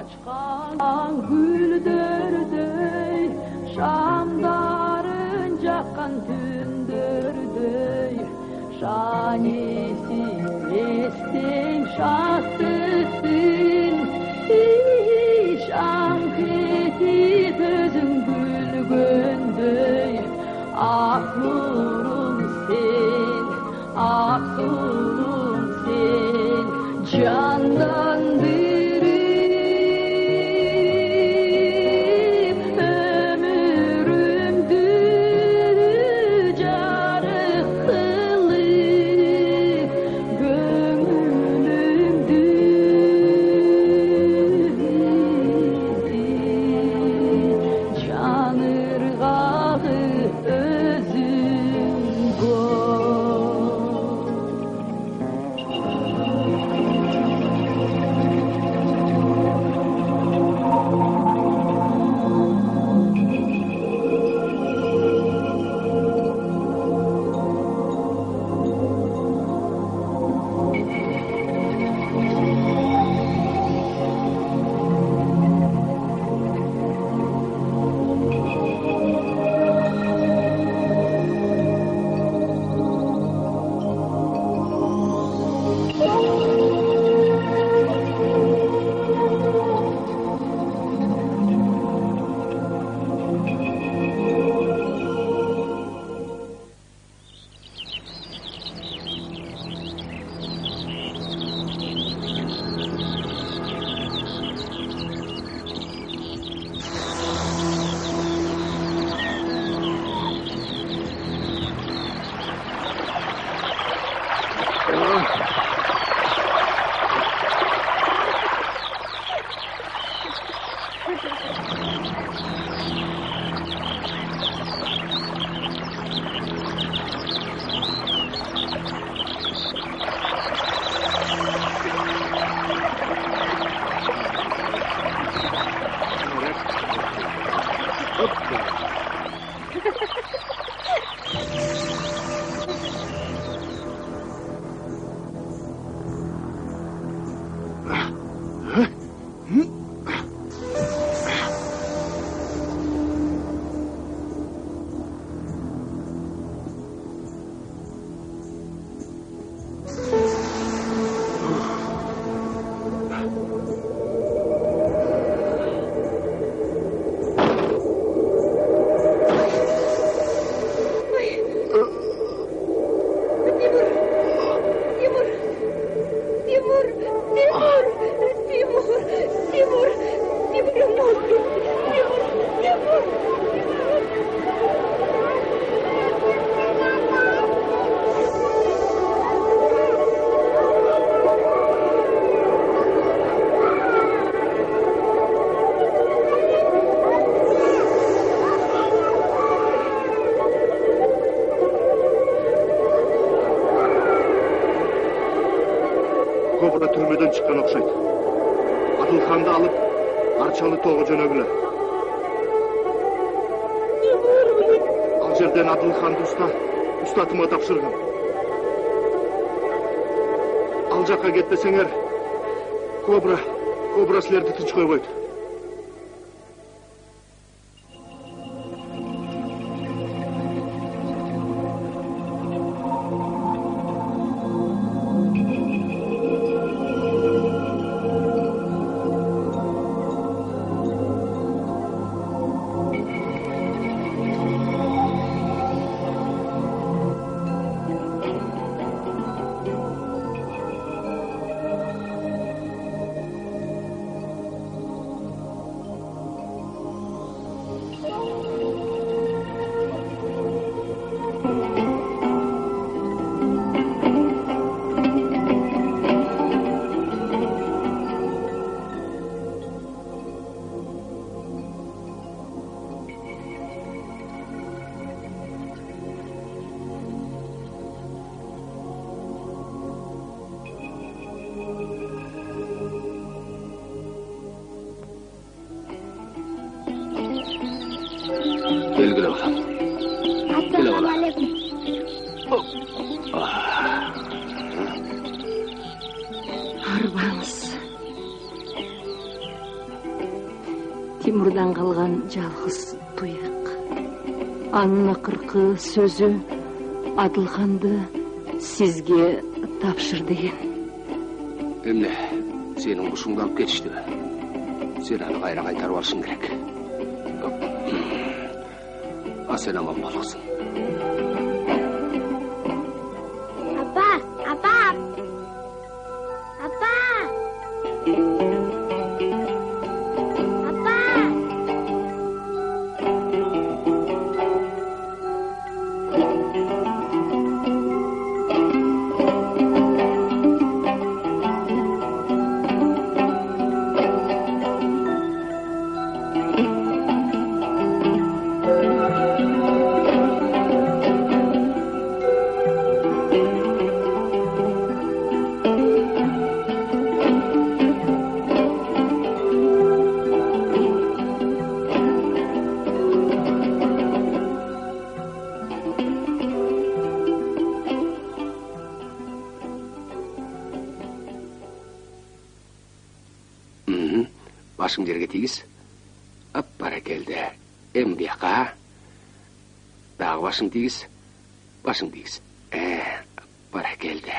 açkan güldürdey, şamdarın jakkan tündürdey, şanesi estin şahsısın, şanketi gözün gülgöndey, aknurum sen, aksurum sen, candan dirip ömrümdü jarık kılıp gönlümdü janırgağı özüm Kobra türmeden çıkan okşaydı. Adılxan'da alıp Arçalı toğa jönögülür. Al жерден Adılxan'ды ustatıma tapşırgın. Al жаққа кетпесеңер, Kobra силерди тынч койбойт. Belgili bakalım. Assalamu alaikum. Arbanız. Тимурдан қалған жалғыз тұяқ. Анын ақырқы сөзі Адылханды сізге тапшыр деген. Эмне, сенің құшыңды алып кетішті. Сен аны қайра қайтарып алышың керек. Сен аман болғысың. Апа, апа! Апа! Апа! Башың жерге тигіз. Бәрекелді. Бияқа. Дағы башың тигіз. Башың тигіз. Бәрекелді.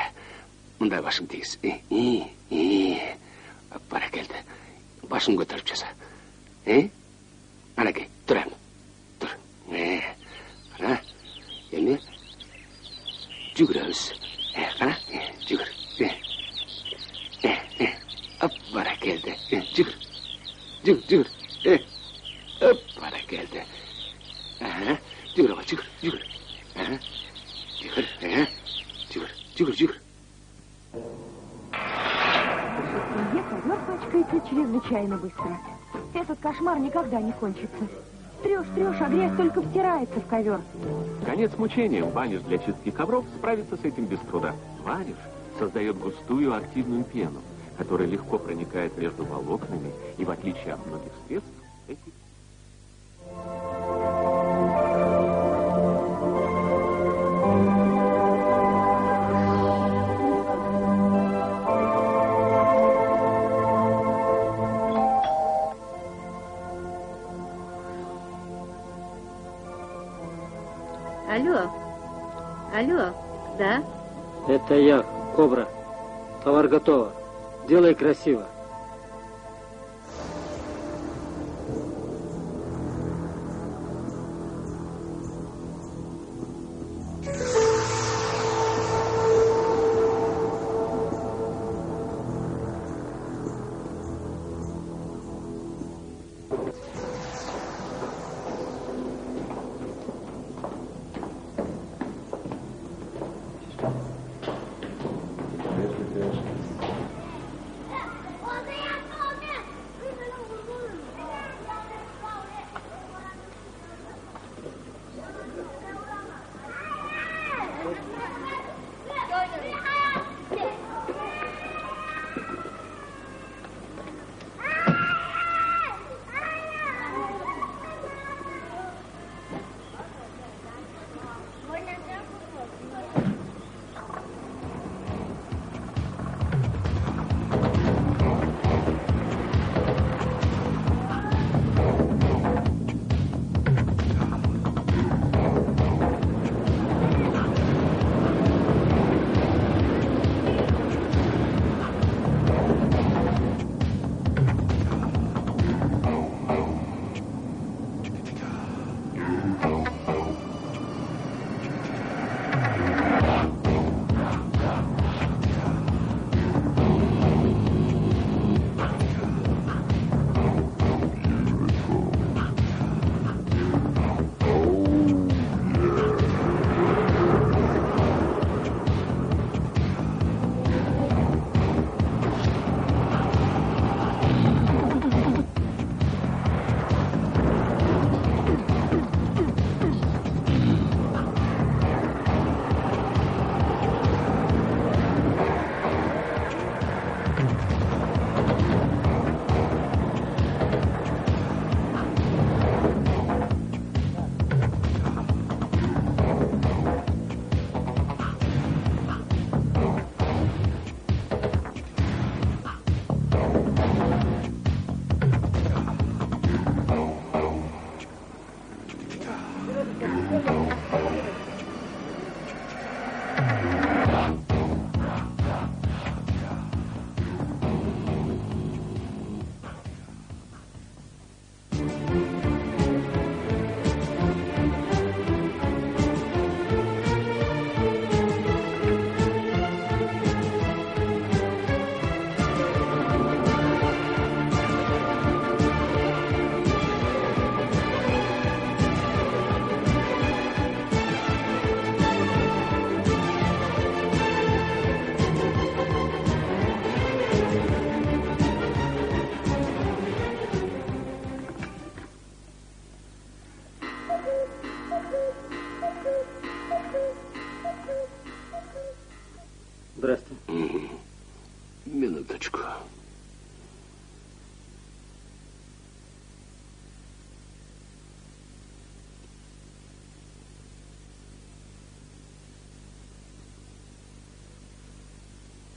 Мұндай башың тигіз. Бәрекелді. Башың көтеріп жаса. Анакей, тұр әм. Тұр. Ана, еме. Жүгірәуіз. Ана, жүгір. Бәрекелді. Жүгір. Жүгір. Бәрекелді. Жүгір аға, жүгір. Жүгір. Ковер пачкается чрезвычайно быстро. Этот кошмар никогда не кончится. Трешь, а грязь только втирается в ковер. Конец мучениям. Ваниш для чистки ковров справится с этим без труда. Ваниш создает густую активную пену, которая легко проникает между волокнами и, в отличие от многих средств, эти... Алло, да? Это я, Кобра. Товар готово. Делай красиво.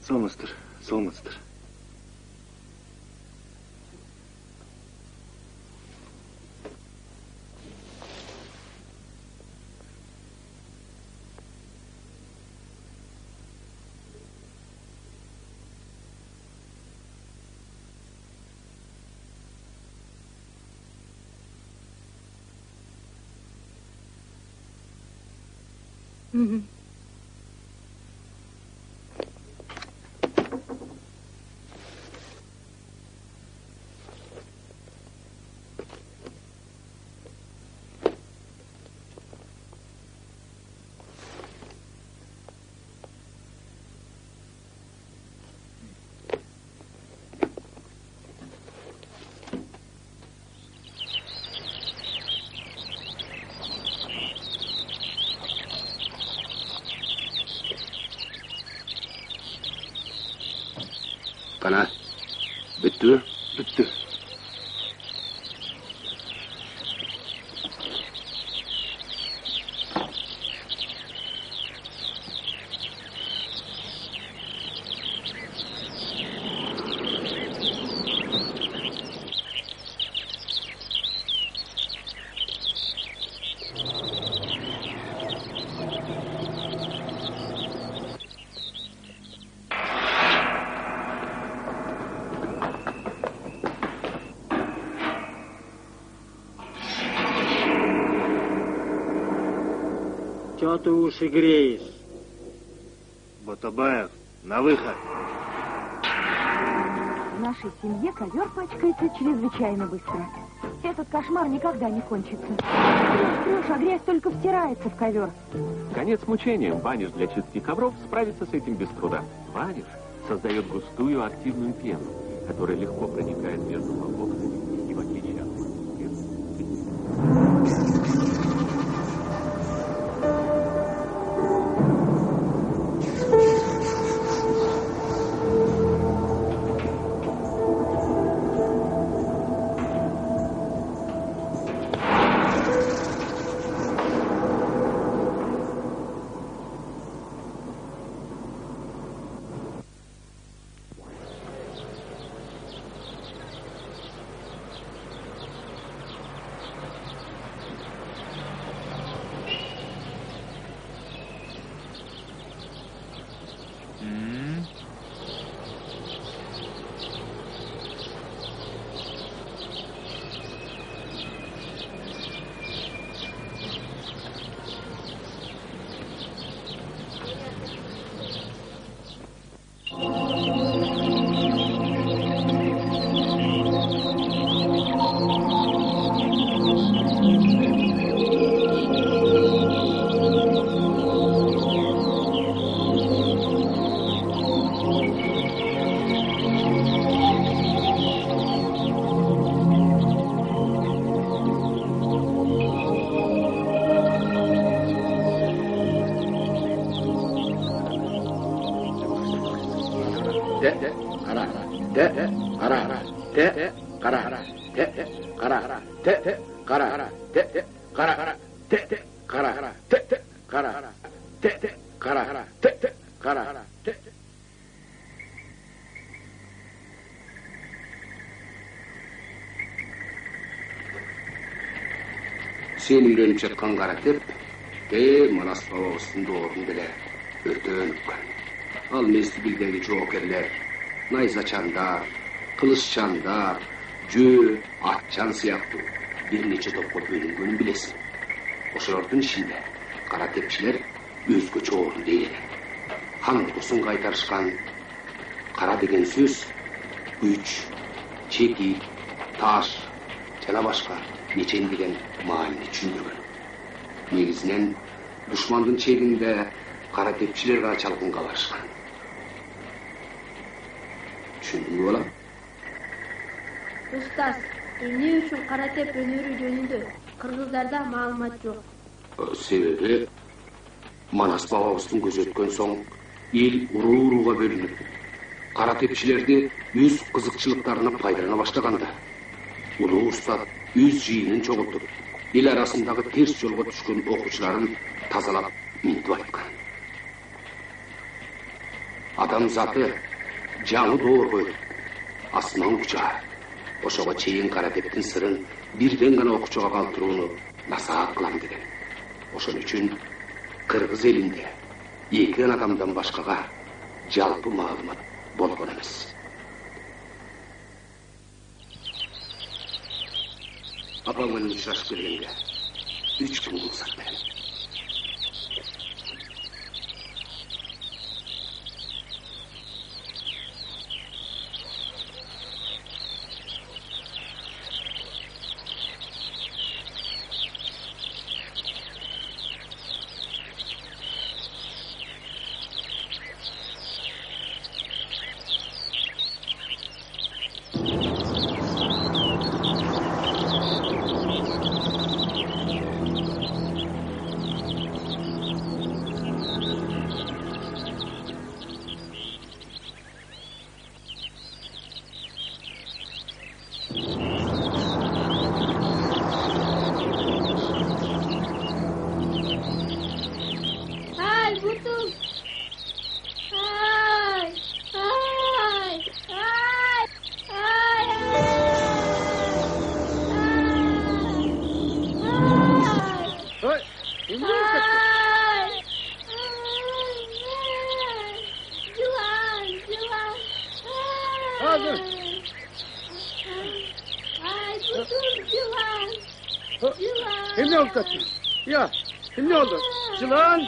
Саламатсыздар. Kana, bitti. Чего ты уши греешь? Батабаев, на выход. В нашей семье ковер пачкается чрезвычайно быстро. Этот кошмар никогда не кончится. Трешь, а грязь только втирается в ковер. Конец мучениям. Ваниш для чистки ковров справится с этим без труда. Ваниш создает густую активную пену, которая легко проникает между волокнами и в отличие от Sen үйrenip жатқан қара теп, Манас бабабыздың doğrun деле өртөнүпкөн. Ал мезгилдеги жоокерлер, найзачандар, кылыччандар, жөө, атчан сыяктуу бир нече топко бөлүнгөнүн билесиң. Ошолордун ичинде кара тепчилер өзгөчө орунда ээлеген. Хан ордусун кайтарышкан. Кара деген сөз күч, чеки, таш жана башка нечендеген маанини түшүндүргөн. Негизинен душмандын чегинде кара тепчилер гана чалкынга барышкан. Түшүндүңбү балам? Устаз, эмне үчүн кара теп өнөрү жөнүндө кыргыздарда маалымат жок? Себеби Манас бабабыздын көзөткөн соң эл уруу-урууга бөлүнүп, кара тепчилерди өз кызыкчылыктарына пайдалана баштаганда, улуу устат өз жыйынын чогултуп, эл арасындагы терс жолго түшкөн окуучуларын тазалап минтип айткан. Adam zatı canı doğru asman uçağı. Oşoğa çeyin karateptin sırın birden gana okuçuğa kaltırığını nasaat kılan dedi. Oşun üçün Kırgız elinde iki adamdan başkaga jalpı malumat bolgon emes. Apamın uçraş gelgende 3 gün bulsak benim. Kim ne oldu tatlım? Ya, kim ne oldu? Çılan!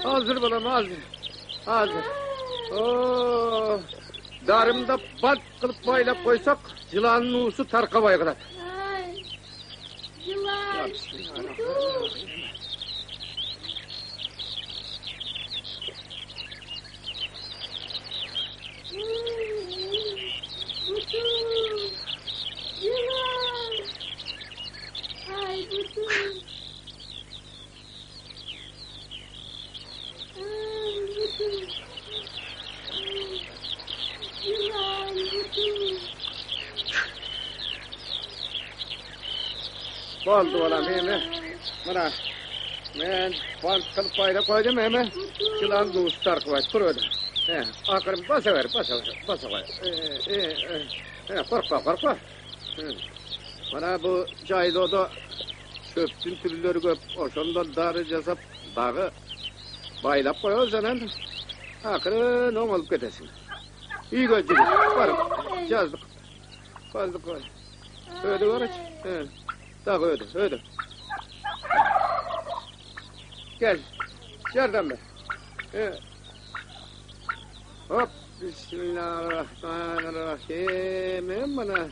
Hazır balam, hazır. Hazır. Oo, darımda bant kılıp baylap koysak, yılanın uğusu tarkabaya kadar. Yılan! Oldu balam, hemen. Bana, ben bant kılıp baylap koydum hemen. Yılanın uğusu tarkabaya, kur öyle. Akırım basaver. Korkma. Bana bu cayda çöptün türlüleri köp, oşondan darı jasap, dağı baylap koyuyoruz zaten. Akırı ne olup gidesin. İyi gözcülük, varım, yazdık. Kaldık. Öyle var aç. Dağı öyle. Gel, yardım be. Hop, bismillahirrahmanirrahim. Bana.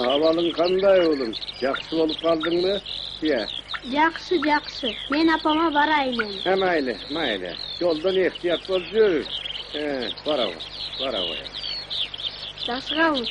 Havalın kanday oğlum. Yaxşı olup kaldın mı? Ya. Жақсы. Мен апама барайын. Mayli. Yoldan ihtiyat bolcu. Bara koy. Жақсыға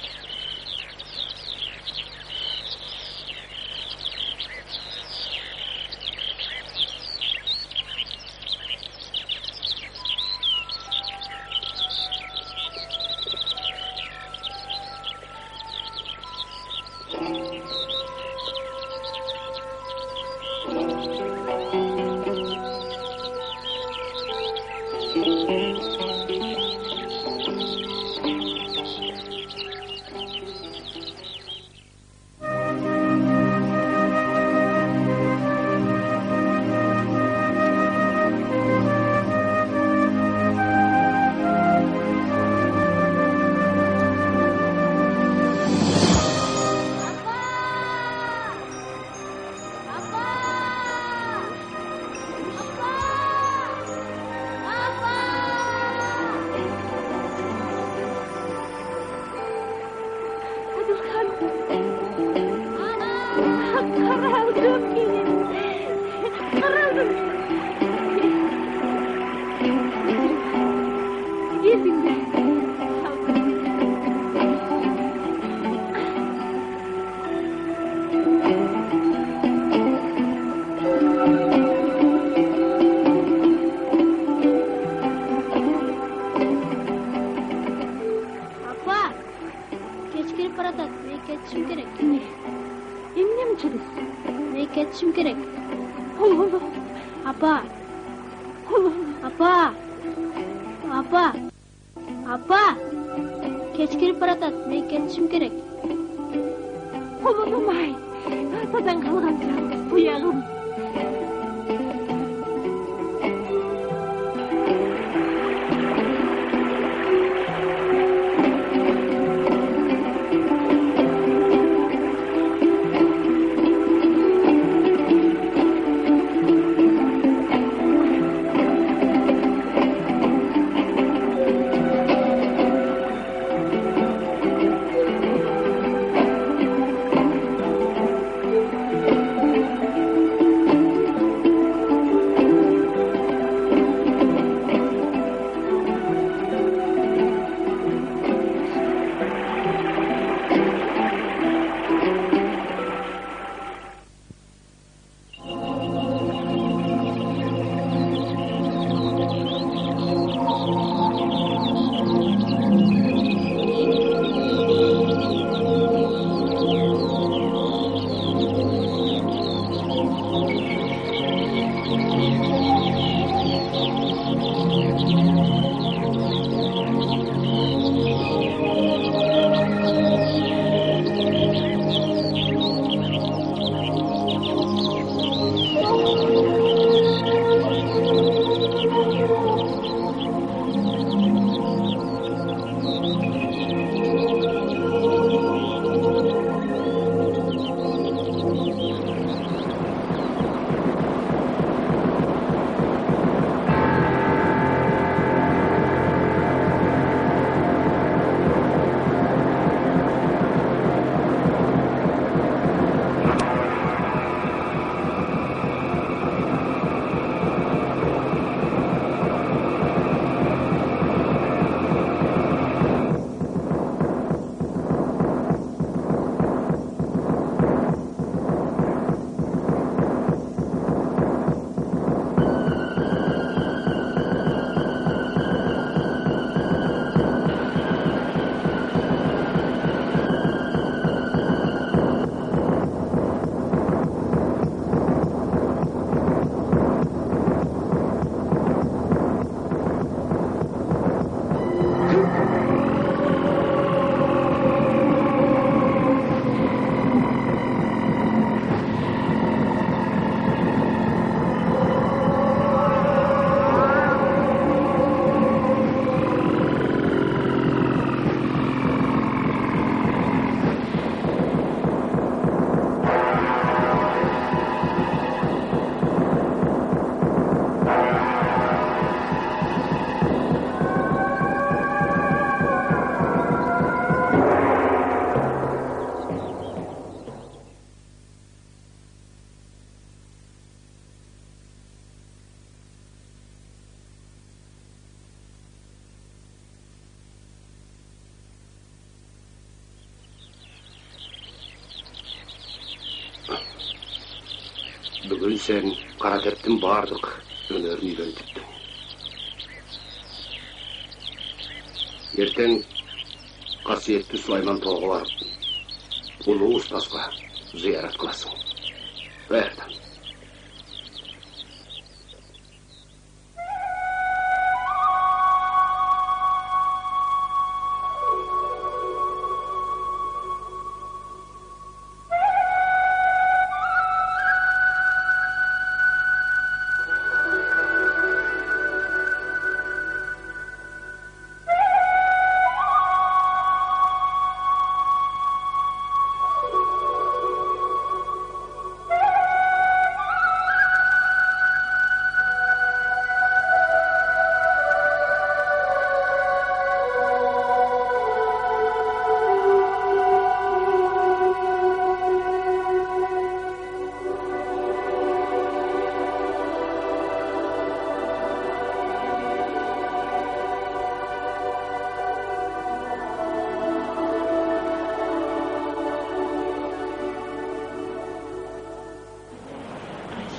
Qaraldım benim. Qaraldım. Geldin de. Apa, geç girip baratat. Men ketishim kerak. Emnemchiliz? Men ketishim kerak. Allah. Apa, Allah. apa, apa, apa. Kech kirib baratat. Men ketishim kerak. Olamay. Atadan qalgan yalnız tuyag'im. Бүгін сен Қаратептің бардық өнерін үйрентіптің. Ертең қасиетті Сулайман тоғы барып, ұлы ұстазға зиярат қыласың. Бәрден.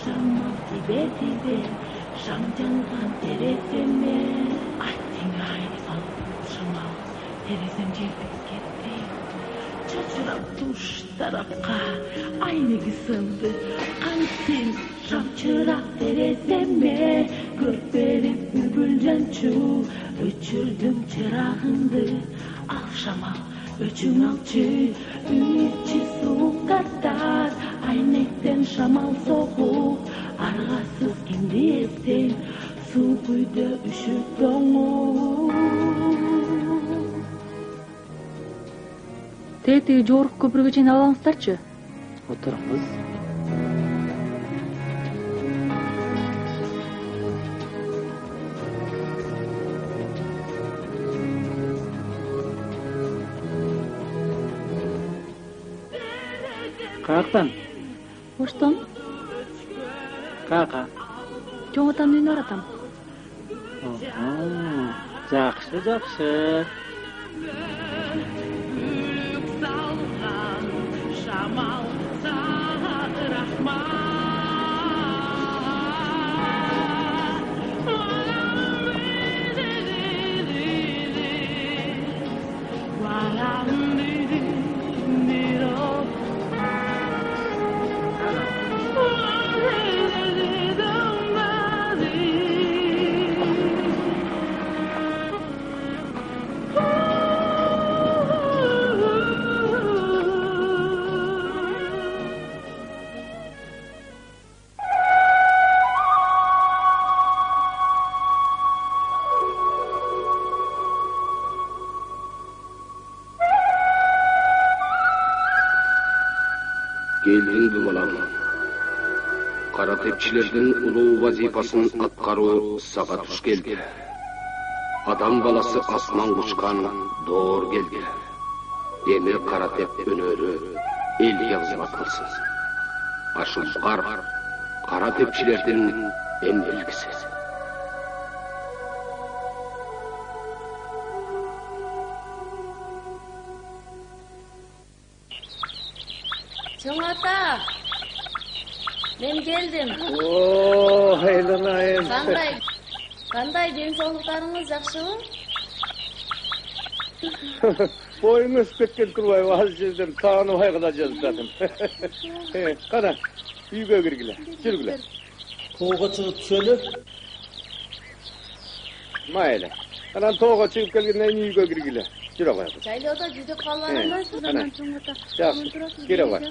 шамал тибе шам жанған тереземе айтсаң айнал шамал терезем желпіп кетті чачырап туш тарапқа айнегі сынды қансен шамчырақ тереземе көрпелеп бүлбүл жанчу өчүрдүм чырагыңды ал шамал өчүң алчы үй ичи суук катар айнектен шамал согуп аргасыз кимди эстейм суук үйдө үшүп тоңуп Тети жогорку көпүргө чейин алаңыздарчы. Отырыңыз. Каяктан? Оштон? Каяка? Чоң атамдын үйүнө баратам. Жакшы, жакшы. Шамал рахмат Келдиңби балам? Кара тепчилердин улуу вазифасын аткаруу сага туш келди. Адам баласы асман кучкан доор келди. Эми кара теп өнөрү элге кызмат кылсын. Ашумкар кара тепчилердин эмгелгиси. Чоң ата, мен келдим. Айдынайым. Кандай ден соолуктарыңыз жакшыбы? Boyunuz ketken kurbayı az жерден тааныбай гана жазып жатым. Кана, үйгө киргиле, жүргүле. Тоого чыгып түшөлү. Майла. Анан тоого чыгып келгенден кийин үйгө киргиле. Жүрө коебуз. Жайлоодо жүзүп калганыңдайсыз, анан чоң ата. Жакшы, кире бар.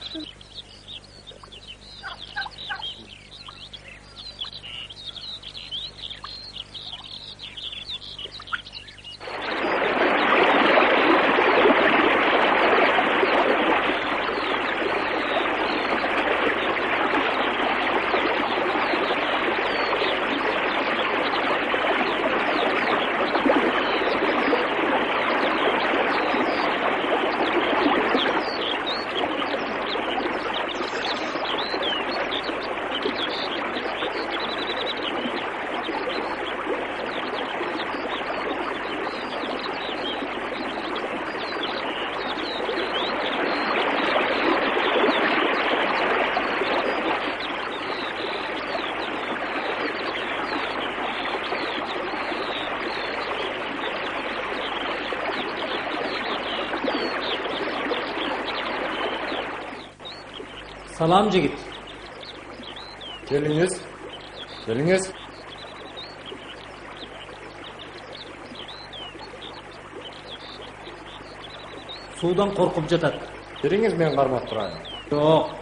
Salam jigit. Келиңиз. Келиңиz. Судан коркуп жатат. Бериңиз, мен кармап турайын. Жок.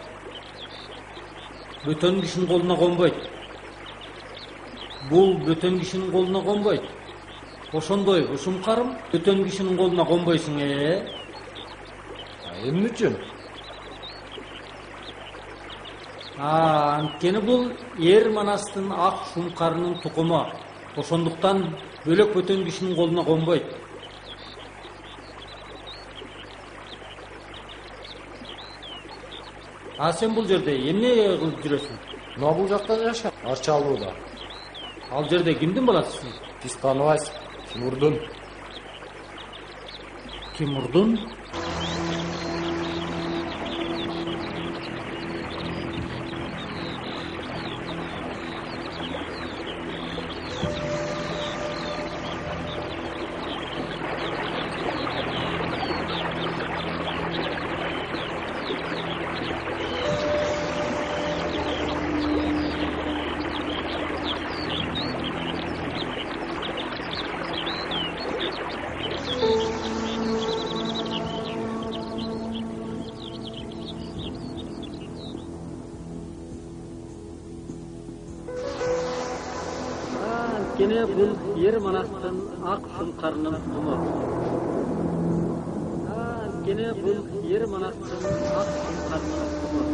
Бөтөн кишинин колуна конбойт. Бул бөтөн кишинин колуна конбойт. Ошондой ушумкарым бөтөн кишинин колуна конбойсуң, Эмне үчүн? Анткени бул эр манастын ак шумкарынын тукуму. Ошондуктан бөлөк бөтөн кишинин колуна конбойт. Сен бул жерде эмне кылып жүрөсүң? Мына бул жакта жашап, Арчалууда. Ал жерде кимдин баласысың? Биз тааныбайсыз. Тимурдун. Тимурдун? Анткени бул Ер Манастын ак сумкарынын тугуну. Анткени бул Ер Манастын ак сумкарынын тугуну.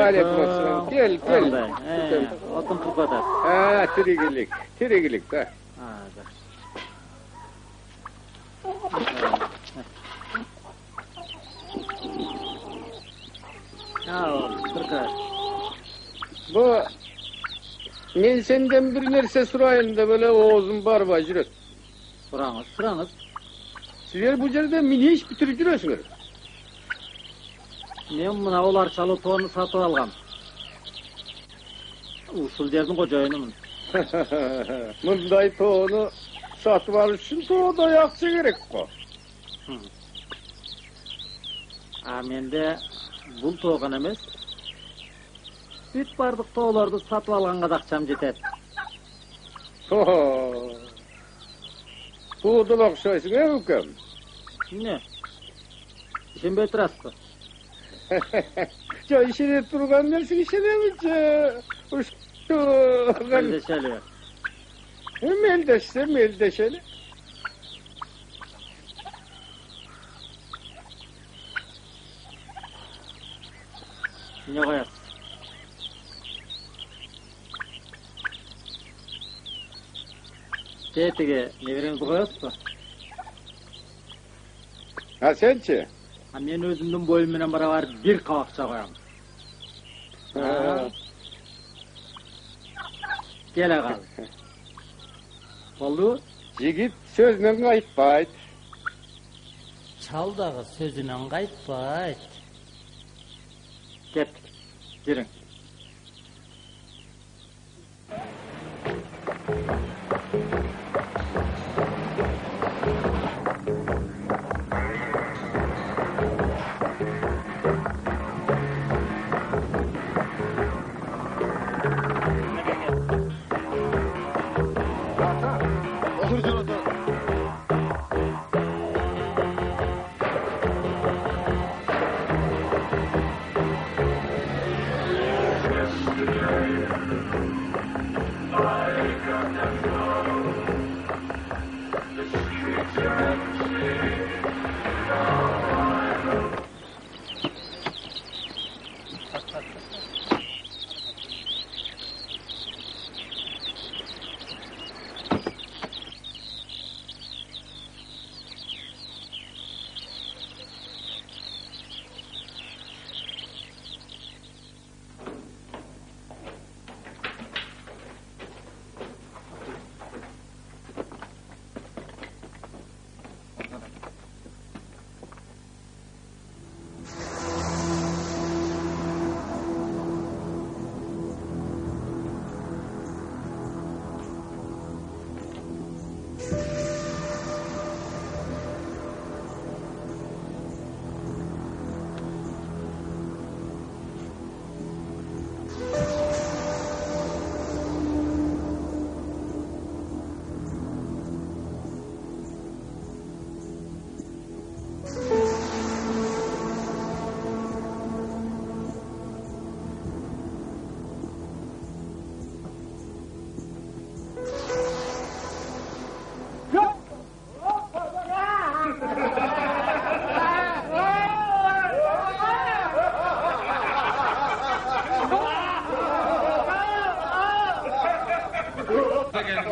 Aleykümselam. Gel. Отун тургатат. Тиригилик да. Bu men senden bir nerse surayın da böyle oğuzun barba jüret. Surаңыз. Sizler bu yerde mini iş bitirip жүрөсүңөр. Мен мына олар чалуу тоону сатып алгам. Ушул жердин кожоюнумун. Мындай тоону сатып алыш үчүн тоодой акча керек го. Менде бул тоо гана эмес. Бүт бардык тоолорду сатып алганга да акчам жетет. Тоодол окшойсуң, укам? Эмне? Ишенбей турасызбы? Жо, ишене турган нерсеге ишенеминчи. Мелдешели. Мелдешели. Эмне коясыз? Тетиге неберемизди коесузбу? Сенчи? Мен өзүмдүн боюм менен барабар бир кабакча коям. Кел ага. Болду? Жигит сөзүнөн кайтпайт. Чал дагы сөзүнөн кайтпайт. Кеттик. Жүрүң.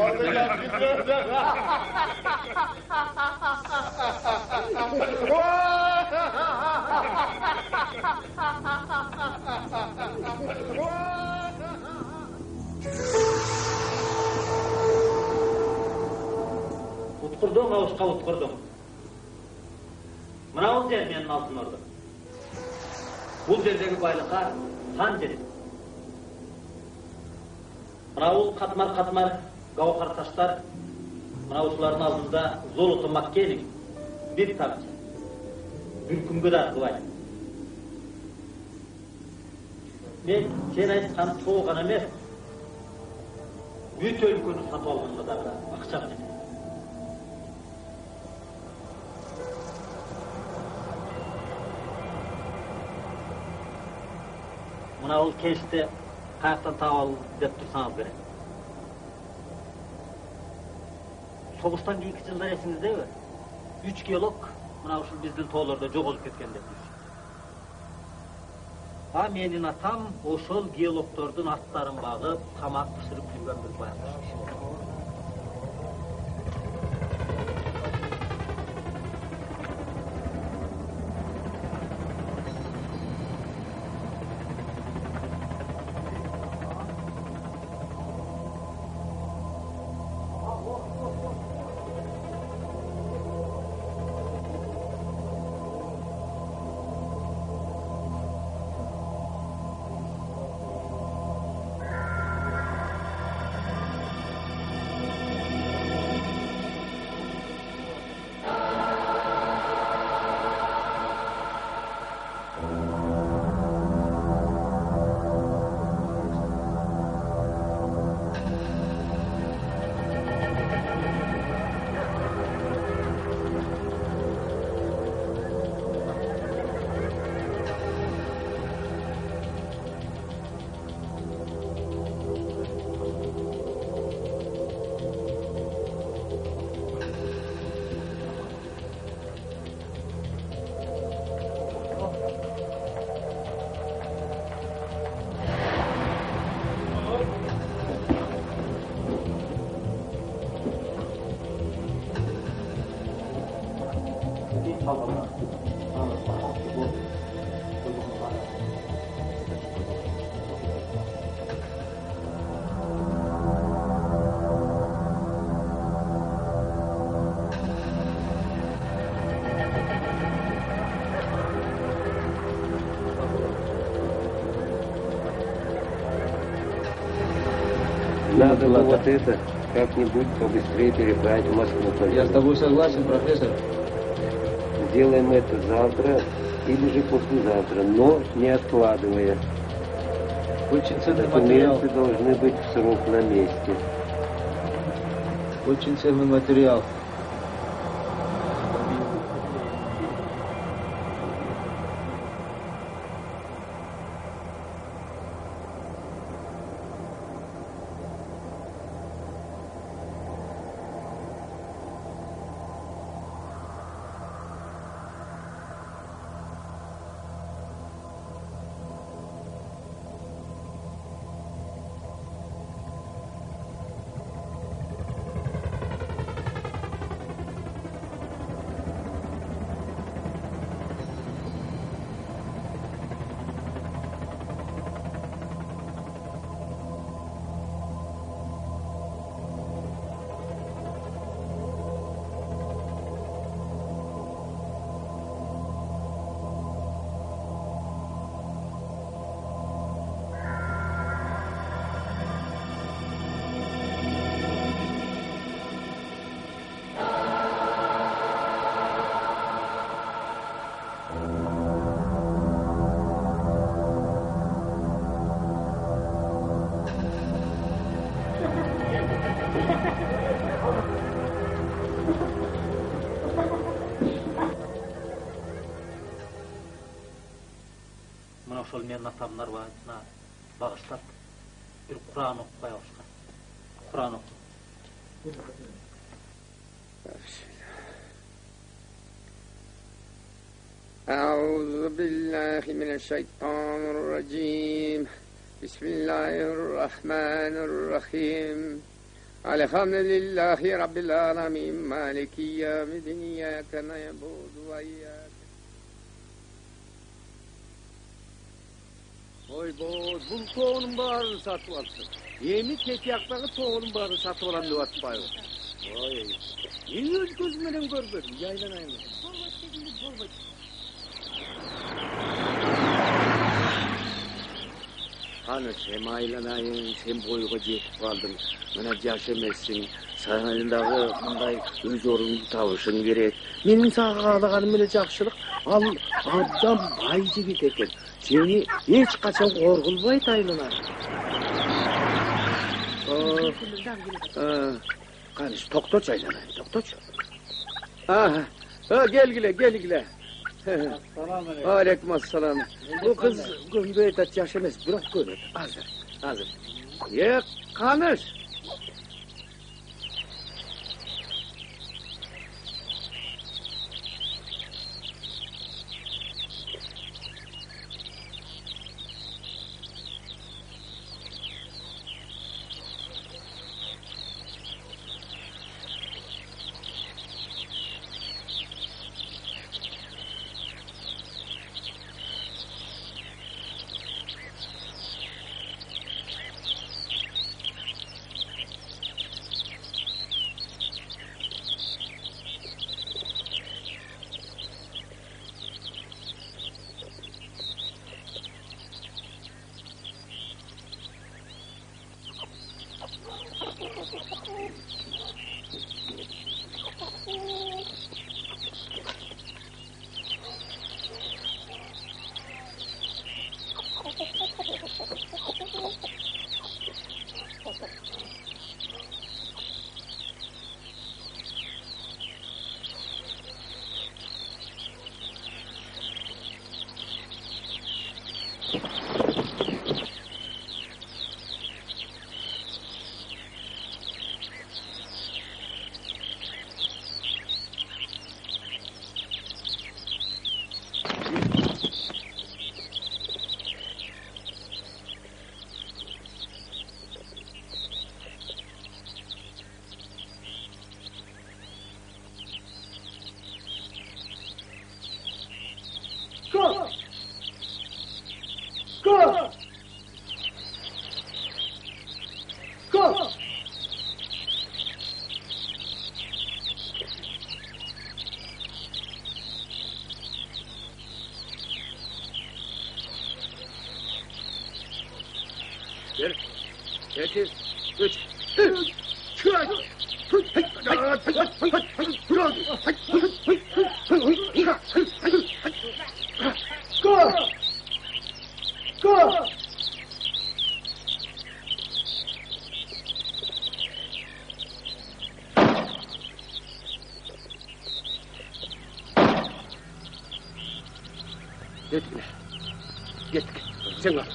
Утқырдың, ауышқа утқырдың. Мынау жер менің алтын ордам. Бұл жердегі байлыққа хан жереді. Мынау қатмар гауһар таштар, мынау осылардың алдында золото Маккенің бір тамшы, бір күнге де арқылайды. Мен сен айтқан сол ғана емес, бүт өлкені сатып алғанға да ақша кетеді. Мына ол кешті қаяқтан тауып ал деп тұрсаңыз керек. Соғыстан кейінгі жылдар есіңізде бе? 3 геолог мына ушул біздің тоолордо жоголуп кеткен деп. Менин атам ошол геологдордун аттарын багып, тамак пышырып жүргөн бир байкуш киши. Надо вот это как-нибудь побыстрее переправить в Москву. Я с тобой согласен, профессор. Сделаем это завтра или же послезавтра, но не откладывая. Очень ценный материал. Документы должны быть в срок на месте. Очень ценный материал. Ошол менин атамдын арбасына багыштап бир Кур'ан окуп коюшкан. Кур'ан окуп. أعوذ بالله من الشيطان الرجيم بسم الله الرحمن الرحيم Elhamdülillahi Rabbil alamin. Maliki yevmiddin. İyyâke na'budu ve iyyâke. Oy boz, bu toğunun bağırını satıp atsın. Yemi tetiyaktaki toğunun bağırını satıp alan da atpayı. Oy, yeni öz gözümden görmedim, yaylanayım. Hanı sen aylanayın, sen boyuğa jetip kaldın. Mına jaş emessin. Sana elindagi bunday öz orundu tabışın gerek. Menin sağa kalaganym ele jakşylyk. Al adam bay jigit eken. Seni hiç kaçan korkulmayt aylanar. Kaniş toktoç aylanayın, toktoç. Gel. Aleykümselam. Bu kız gömbeyt at yaş emes, bırak görür. Hazır. Ye kanış. Go! Bir, iki, üç. Go! Go! Gittik. Sen var.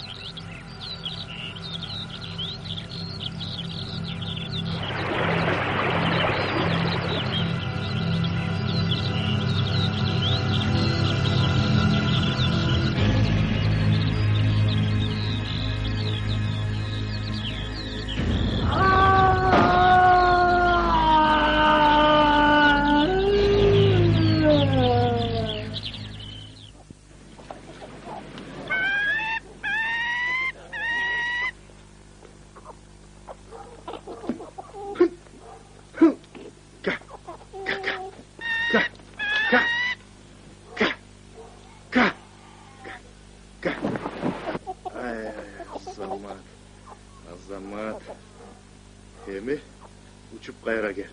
Azamat. Emi uçup kayra gel.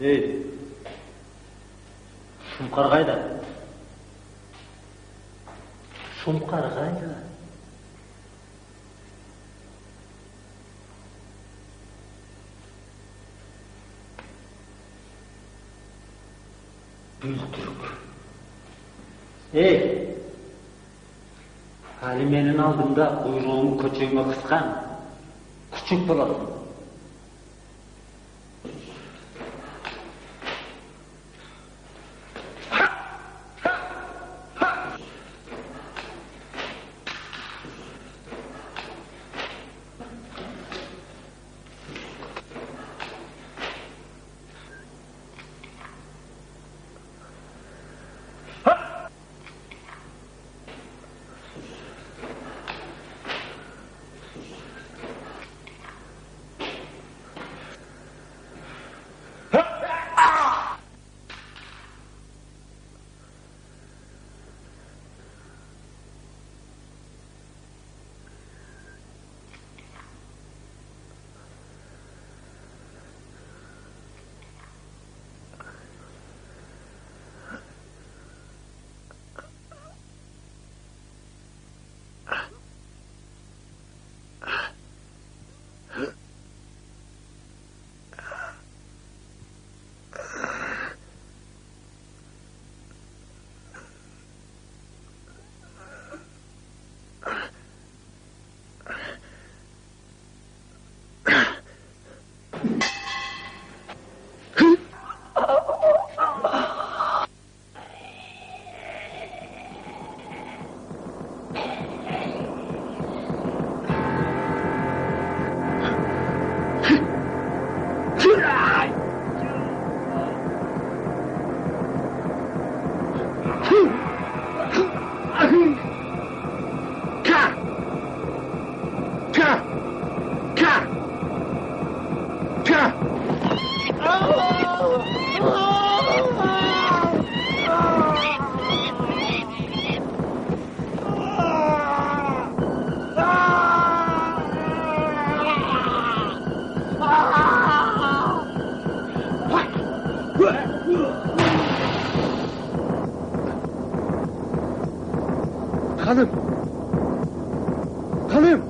Ey, Шұңқар қайда? Шұңқар қайда? Бөлтірік. Ей, әлі менің алдымда құйрығың көчеңе қысқан, күшік боласың. Hanım! Hanım!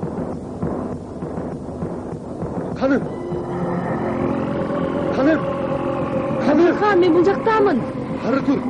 Hanım! мен бул жактамын. Ары тур.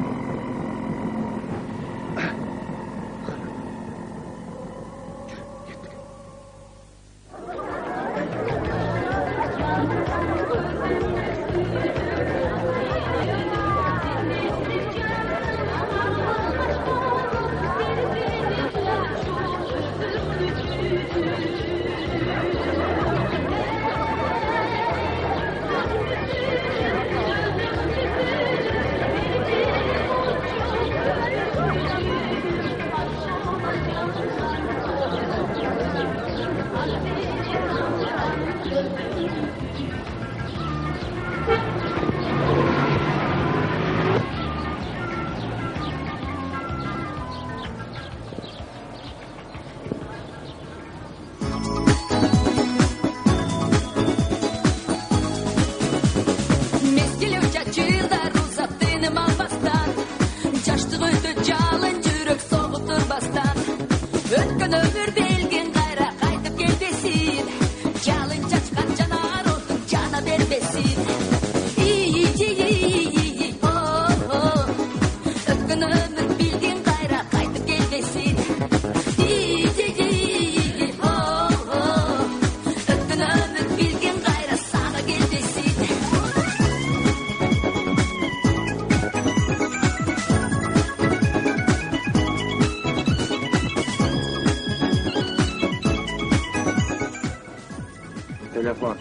Телефон.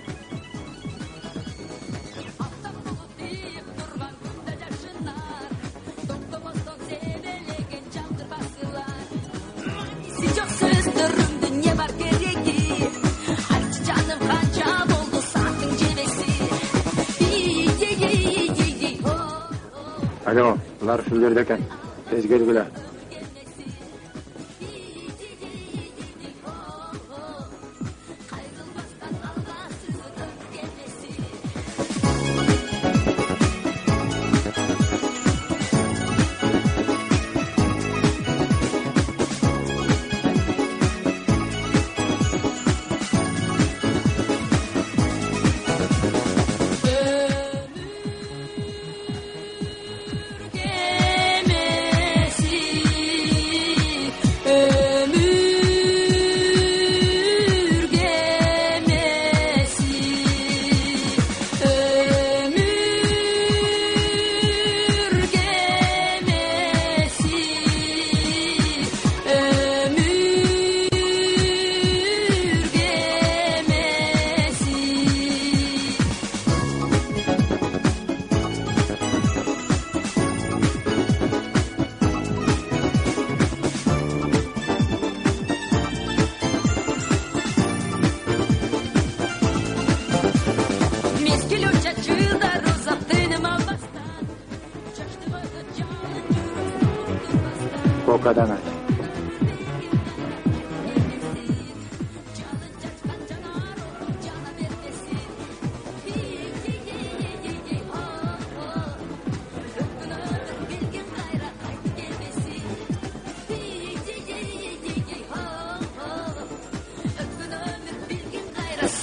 Алло, bunlar şunlarda ekan. Tez kelgile. Kokadan aç.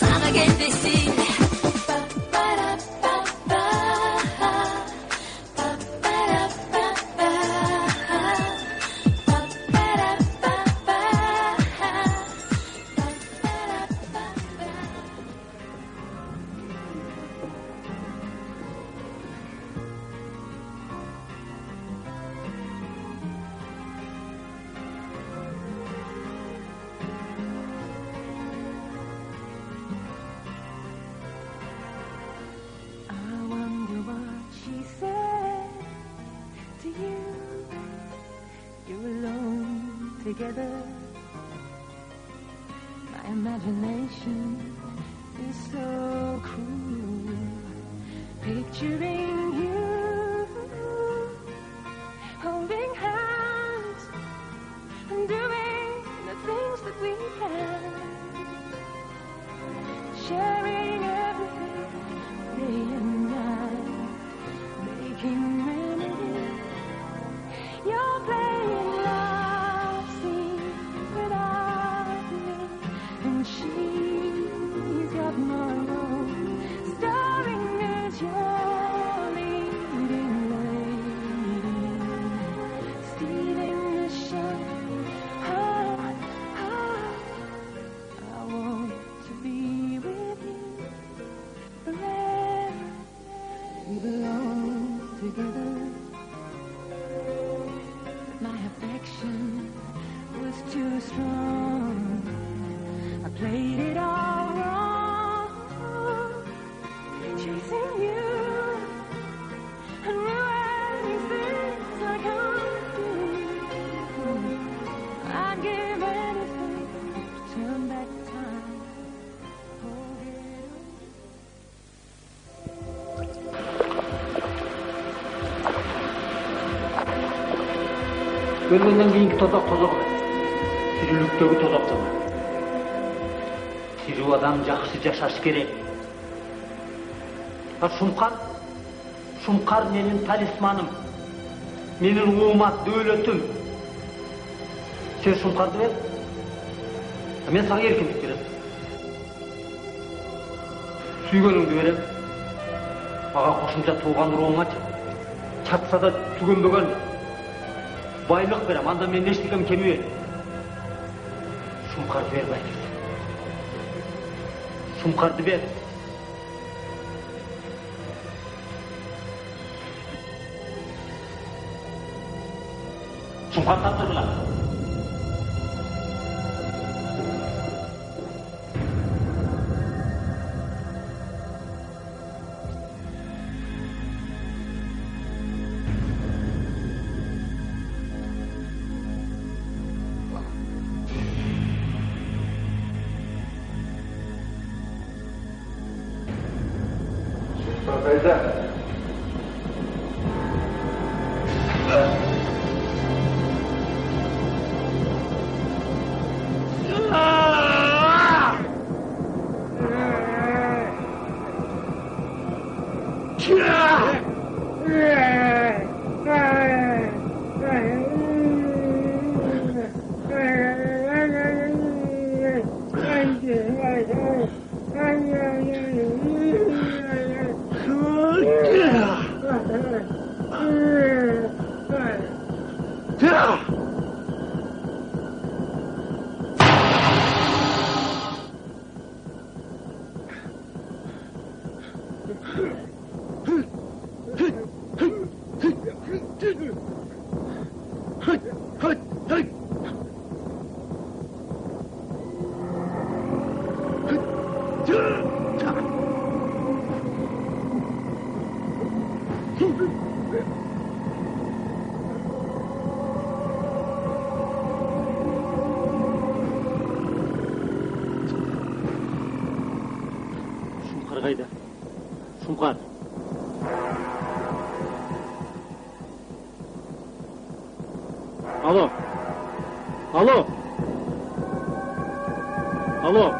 Sana gelmesin. Together, my imagination is so cruel, picturing you holding hands and doing the things that we can, sharing everything day and night, making memories. You're playing love scene without me, and she's got my role, starring as your leading strong. I played it all wrong, chasing you, and realizing things I can't do. I'd give anything to turn back time. Өлгөндөн кийинки тозок тозок эле. Тирүүлүктөгү тозоктон. Тирүү адам жакшы жашаш керек. Шумкар менин талисманым. Менин уумат дөөлөтүм. Сен Шумкарды бер. Мен сага эркиндик берем. Сүйгөнүңдү берем. Ага кошумча тууган уруңачы. Чатса да түгөнбөгөн байлык берем, анда мен эчтекем кемибейт. Шумкарды бер байкес. Шумкарды бер. Шумкар тапшыргыла. Кайда? Шумкар кайда? Шумкар. Алло. Алло. Алло.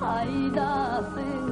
Faydası